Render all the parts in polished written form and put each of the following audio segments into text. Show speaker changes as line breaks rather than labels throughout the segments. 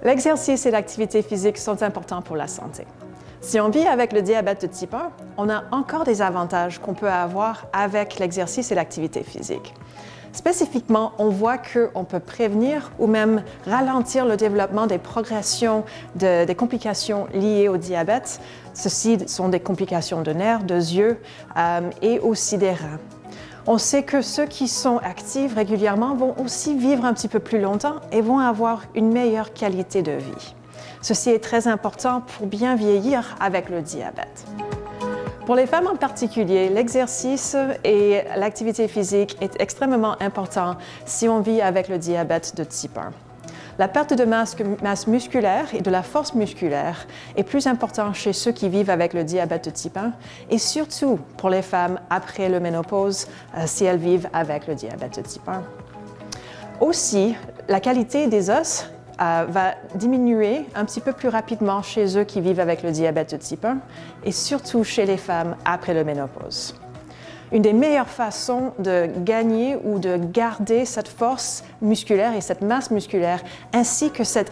L'exercice et l'activité physique sont importants pour la santé. Si on vit avec le diabète de type 1, on a encore des avantages qu'on peut avoir avec l'exercice et l'activité physique. Spécifiquement, on voit qu'on peut prévenir ou même ralentir le développement des progressions des complications liées au diabète. Ceci sont des complications de nerfs, de yeux et aussi des reins. On sait que ceux qui sont actifs régulièrement vont aussi vivre un petit peu plus longtemps et vont avoir une meilleure qualité de vie. Ceci est très important pour bien vieillir avec le diabète. Pour les femmes en particulier, l'exercice et l'activité physique est extrêmement important si on vit avec le diabète de type 1. La perte de masse musculaire et de la force musculaire est plus importante chez ceux qui vivent avec le diabète de type 1 et surtout pour les femmes après la ménopause si elles vivent avec le diabète de type 1. Aussi, la qualité des os va diminuer un petit peu plus rapidement chez eux qui vivent avec le diabète de type 1 et surtout chez les femmes après la ménopause. Une des meilleures façons de gagner ou de garder cette force musculaire et cette masse musculaire, ainsi que cette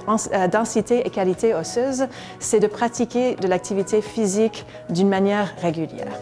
densité et qualité osseuse, c'est de pratiquer de l'activité physique d'une manière régulière.